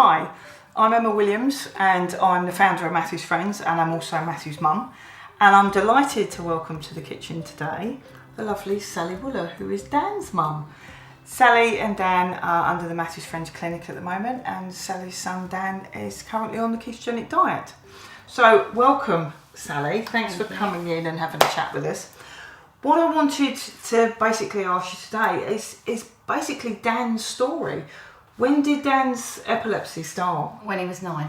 Hi, I'm Emma Williams and I'm the founder of Matthew's Friends, and I'm also Matthew's mum, and I'm delighted to welcome to the kitchen today the lovely Sally Wooler, who is Dan's mum. Sally and Dan are under the Matthew's Friends clinic at the moment, and Sally's son Dan is currently on the Ketogenic Diet. So welcome, Sally. Thanks for coming in and having a chat with us. What I wanted to basically ask you today is basically Dan's story. When did Dan's epilepsy start? When he was 9.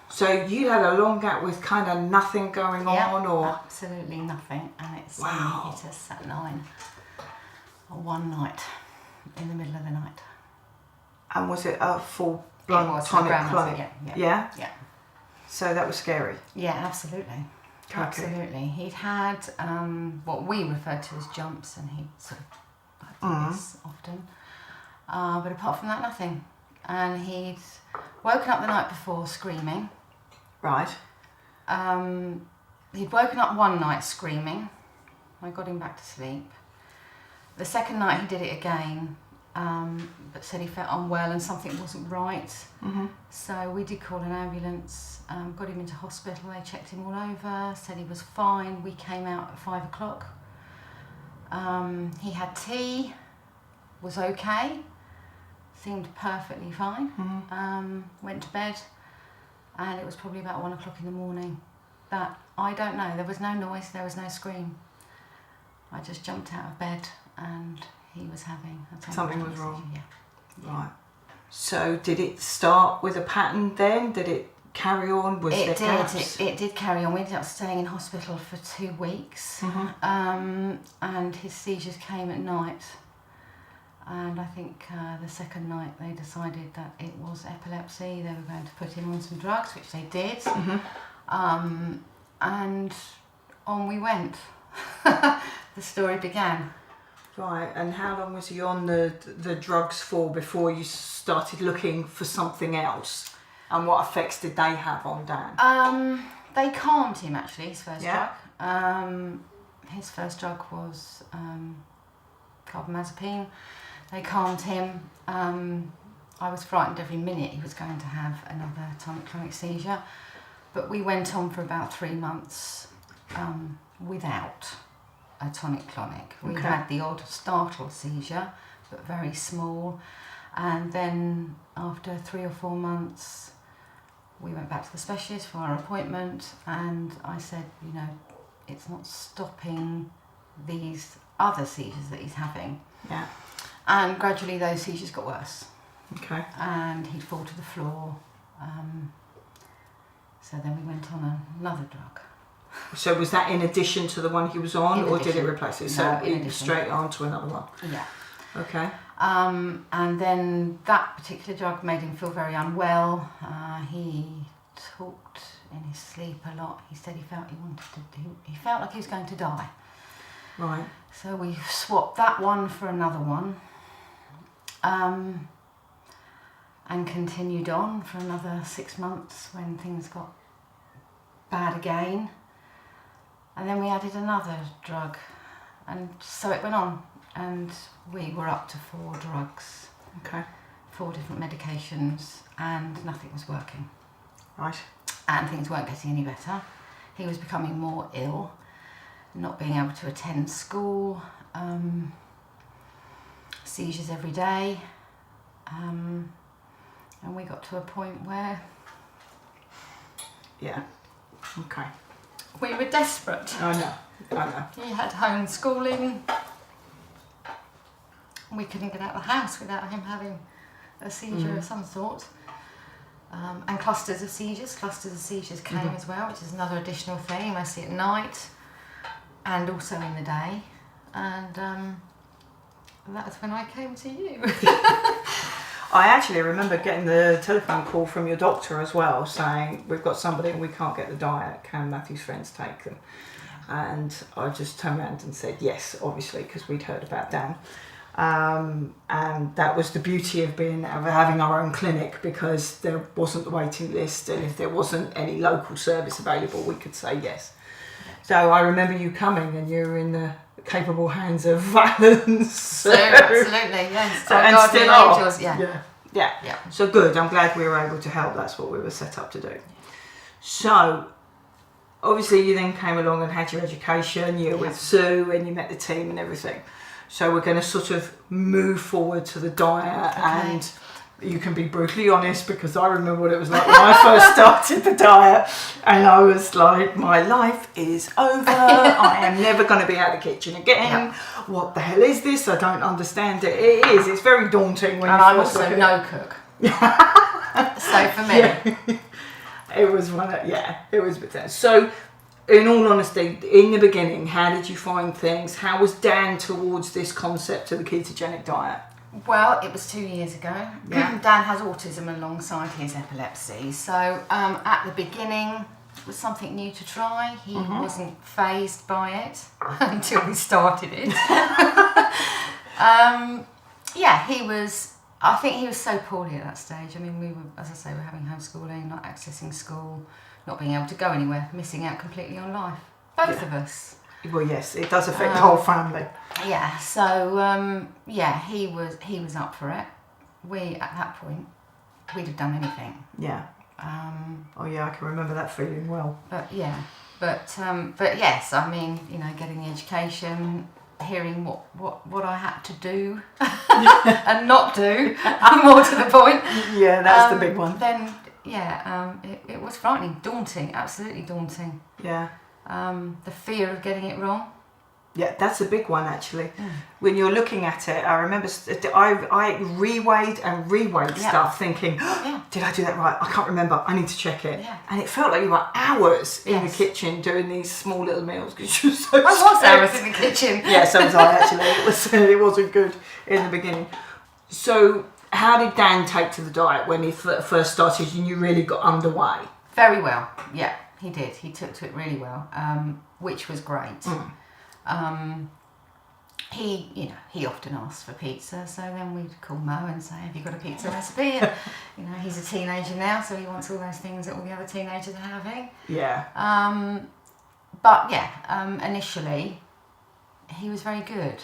So you had a long gap with kind of nothing going on, or absolutely nothing, and it Wow. hit us at 9 one night in the middle of the night. and was it a full blown It tonic was, clonic? yeah. So that was scary. Yeah, absolutely. Okay. Absolutely. He'd had what we referred to as jumps, and he sort of do this often. But apart from that, nothing. And he'd woken up the night before screaming. Right. He'd woken up one night screaming. I got him back to sleep. The second night he did it again, but said he felt unwell and something wasn't right. Mm-hmm. So we did call an ambulance, got him into hospital, they checked him all over, said he was fine. We came out at 5 o'clock. He had tea, was okay, seemed perfectly fine. Mm-hmm. Went to bed, and it was probably about 1 o'clock in the morning. That, I don't know, there was no noise, there was no scream. I just jumped out of bed and he was having a Something was wrong. Yeah. Right. So did it start with a pattern then? Did it carry on? Was there gaps? It did carry on. We ended up staying in hospital for 2 weeks. Mm-hmm. And his seizures came at night. And I think the second night they decided that it was epilepsy. They were going to put him on some drugs, which they did. Mm-hmm. And on we went. The story began. Right. And how long was he on the drugs for before you started looking for something else? And what effects did they have on Dan? They calmed him, actually, his first Yeah. drug. His first drug was carbamazepine. They calmed him. I was frightened every minute he was going to have another tonic-clonic seizure. But we went on for about 3 months without a tonic-clonic. We Okay. had the odd startle seizure, but very small. And then after 3 or 4 months, we went back to the specialist for our appointment, and I said, you know, it's not stopping these other seizures that he's having. Yeah. And gradually those seizures got worse, Okay. and he'd fall to the floor. So then we went on another drug. So was that in addition to the one he was on, In or did it addition. replace it? No, So in he was addition. straight on to another one. Yeah. Okay. And then that particular drug made him feel very unwell. He talked in his sleep a lot. He said he felt he felt like he was going to die. Right. So we swapped that one for another one, and continued on for another 6 months when things got bad again. And then we added another drug, and so it went on. And we were up to 4 drugs, Okay. 4 different medications, and nothing was working. Right. And things weren't getting any better. He was becoming more ill, not being able to attend school, seizures every day. And we got to a point where Yeah. Okay. we were desperate. I know. He had homeschooling. We couldn't get out of the house without him having a seizure of some sort. And clusters of seizures came as well, which is another additional thing, mostly at night and also in the day. And that's when I came to you. I actually remember getting the telephone call from your doctor as well, saying we've got somebody and we can't get the diet. Can Matthew's Friends take them? And I just turned around and said yes, obviously, because we'd heard about Dan. And that was the beauty of having our own clinic, because there wasn't the waiting list, and if there wasn't any local service available, we could say yes. So I remember you coming, and you were in the capable hands of Valence. So absolutely, yes. And still are. Angels, yeah. Yeah. So good. I'm glad we were able to help. That's what we were set up to do. So obviously you then came along and had your education. You were with Sue and you met the team and everything. So we're going to sort of move forward to the diet, and you can be brutally honest, because I remember what it was like when I first started the diet, and I was like, my life is over. I am never going to be out of the kitchen again. What the hell is this? I don't understand it. It is. It's very daunting when I'm also no cook. So for me, it was one. It was a bit tense. So, in all honesty, in the beginning, how did you find things? How was Dan towards this concept of the ketogenic diet? Well, it was 2 years ago. Yeah. Dan has autism alongside his epilepsy. So at the beginning, it was something new to try. He wasn't fazed by it until we started it. He was... I think he was so poorly at that stage. I mean, we were, as I say, we're having homeschooling, not accessing school, not being able to go anywhere, missing out completely on life. Both of us. Well, yes, it does affect the whole family. Yeah, so, he was up for it. We, at that point, we'd have done anything. Yeah. I can remember that feeling well. But yes, I mean, getting the education, hearing what I had to do and not do, and more to the point. Yeah, that's the big one. Then, it was frightening, daunting, absolutely daunting. Yeah. The fear of getting it wrong. Yeah, that's a big one actually. When you're looking at it, I remember I reweighed and reweighed stuff, thinking, did I do that right? I can't remember. I need to check it. Yeah. And it felt like you were hours in the kitchen doing these small little meals because you were so. I was hours in the kitchen. Yeah, so was I actually. It wasn't good in the beginning. So, how did Dan take to the diet when he first started and you really got underway? Very well. Yeah, he did. He took to it really well, which was great. He often asked for pizza, so then we'd call Mo and say, have you got a pizza recipe? And, he's a teenager now, so he wants all those things that all the other teenagers are having. Yeah. Initially, he was very good.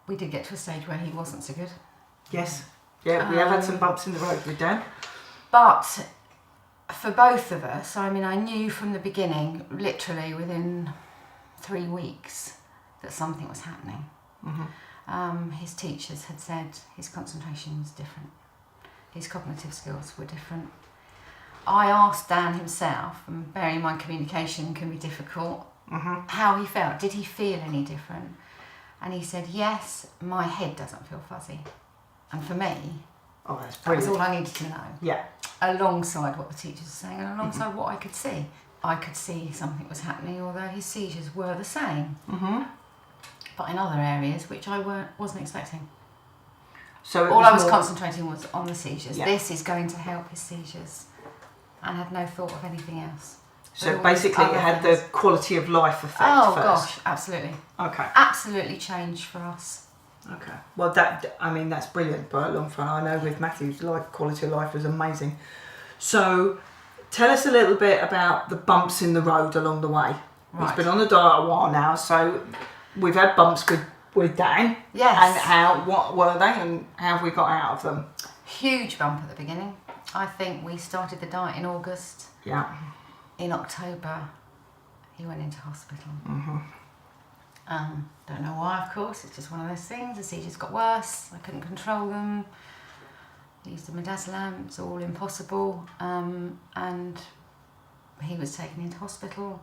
We did get to a stage where he wasn't so good. Yes. Yeah, we have had some bumps in the road with Dan. But for both of us, I mean, I knew from the beginning, literally within 3 weeks, that something was happening. His teachers had said his concentration was different. His cognitive skills were different. I asked Dan himself, and bearing in mind communication can be difficult, how he felt. Did he feel any different? And he said, yes, my head doesn't feel fuzzy. And for me, that's that brilliant. was all I needed to know. Yeah. Alongside what the teachers were saying and alongside what I could see. I could see something was happening, although his seizures were the same. But in other areas, which I wasn't expecting. So all I was concentrating was on the seizures. Yeah. This is going to help his seizures. And had no thought of anything else. So basically it had the quality of life effect first. Gosh, absolutely. Okay. Absolutely changed for us. Okay. Well, that's brilliant by a long time. I know with Matthew's quality of life was amazing. So tell us a little bit about the bumps in the road along the way. Right. He's been on the diet a while now, so we've had bumps with Dan. Yes. And what were they and how have we got out of them? Huge bump at the beginning. I think we started the diet in August. Yeah. In October, he went into hospital. Don't know why, of course. It's just one of those things. The seizures got worse. I couldn't control them. Used the midazolam. It's all impossible. And he was taken into hospital.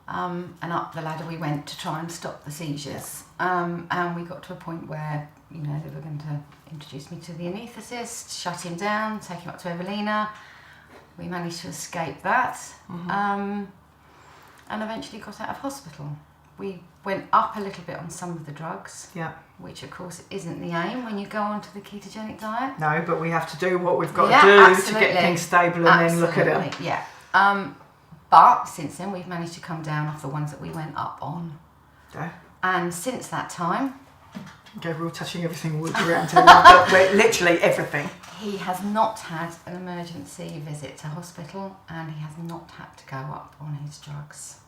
And up the ladder we went to try and stop the seizures. And we got to a point where, they were going to introduce me to the anaesthetist, shut him down, take him up to Evelina. We managed to escape that. And eventually got out of hospital. We went up a little bit on some of the drugs, which of course isn't the aim when you go onto the ketogenic diet. No, but we have to do what we've got to do to get things stable and then look at it. Yeah. But since then we've managed to come down off the ones that we went up on. Okay. And since that time... Okay, we're all touching everything around here, but literally everything. He has not had an emergency visit to hospital and he has not had to go up on his drugs.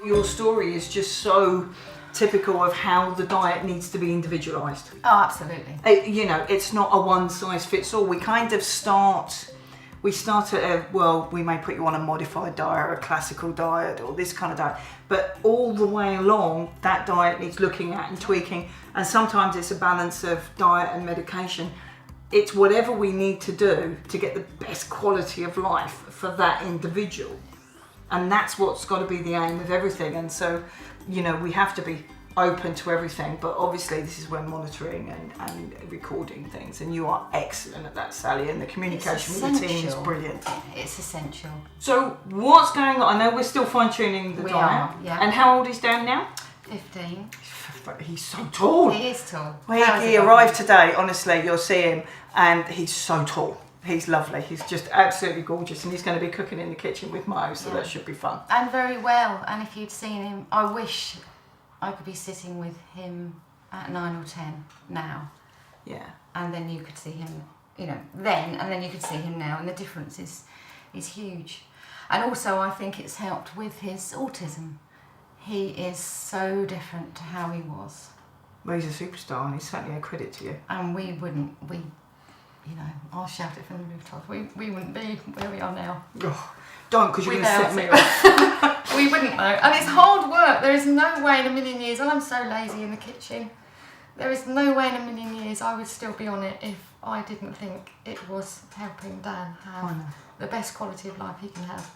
Your story is just so typical of how the diet needs to be individualised. Oh, absolutely. It's not a one size fits all. We kind of start at we may put you on a modified diet or a classical diet or this kind of diet, but all the way along that diet needs looking at and tweaking, and sometimes it's a balance of diet and medication. It's whatever we need to do to get the best quality of life for that individual, and that's what's got to be the aim of everything. And so we have to be open to everything, but obviously this is when monitoring and recording things, and you are excellent at that, Sally, and the communication with the team is brilliant. It's essential. So what's going on? I know we're still fine-tuning the diet. Yeah. And how old is Dan now? 15. He's so tall. He is tall. He arrived today, honestly, you'll see him, and he's so tall. He's lovely. He's just absolutely gorgeous, and he's going to be cooking in the kitchen with Mo, so that should be fun. And very well. And if you'd seen him, I wish I could be sitting with him at 9 or 10 now. Yeah. And then you could see him, then, and then you could see him now, and the difference is huge. And also I think it's helped with his autism. He is so different to how he was. Well, he's a superstar, and he's certainly a credit to you. And I'll shout it from the rooftops. We wouldn't be where we are now. Oh, don't, because you're going to set me off. We wouldn't know. And it's hard work. There is no way in a million years, and I'm so lazy in the kitchen, there is no way in a million years I would still be on it if I didn't think it was helping Dan have the best quality of life he can have.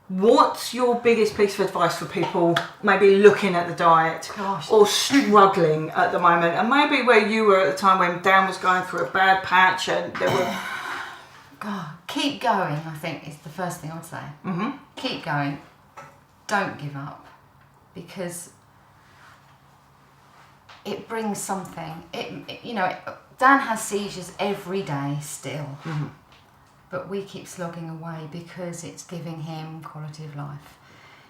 What's your biggest piece of advice for people maybe looking at the diet or struggling at the moment, and maybe where you were at the time when Dan was going through a bad patch and there were... God, keep going, I think, is the first thing I would say. Mm-hmm. Keep going. Don't give up, because it brings something. Dan has seizures every day still. Mm-hmm. But we keep slogging away because it's giving him quality of life.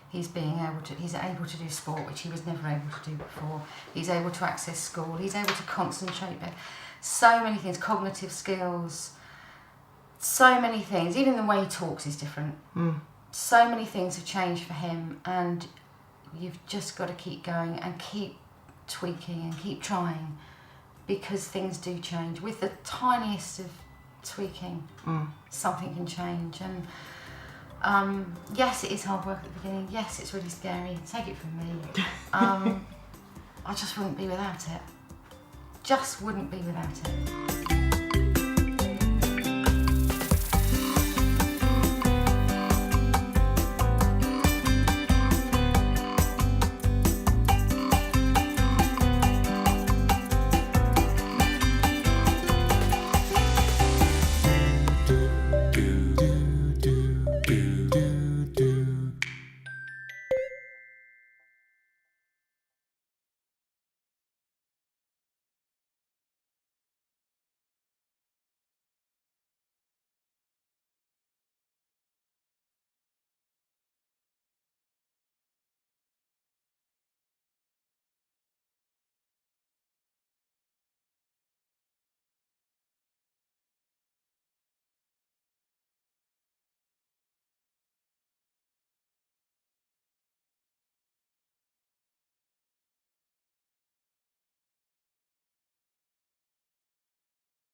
He's able to do sport, which he was never able to do before. He's able to access school. He's able to concentrate. So many things, cognitive skills, so many things. Even the way he talks is different. Mm. So many things have changed for him, and you've just got to keep going and keep tweaking and keep trying, because things do change. With the tiniest of tweaking, something can change. And yes, it is hard work at the beginning. Yes, it's really scary. Take it from me. I just wouldn't be without it. Just wouldn't be without it.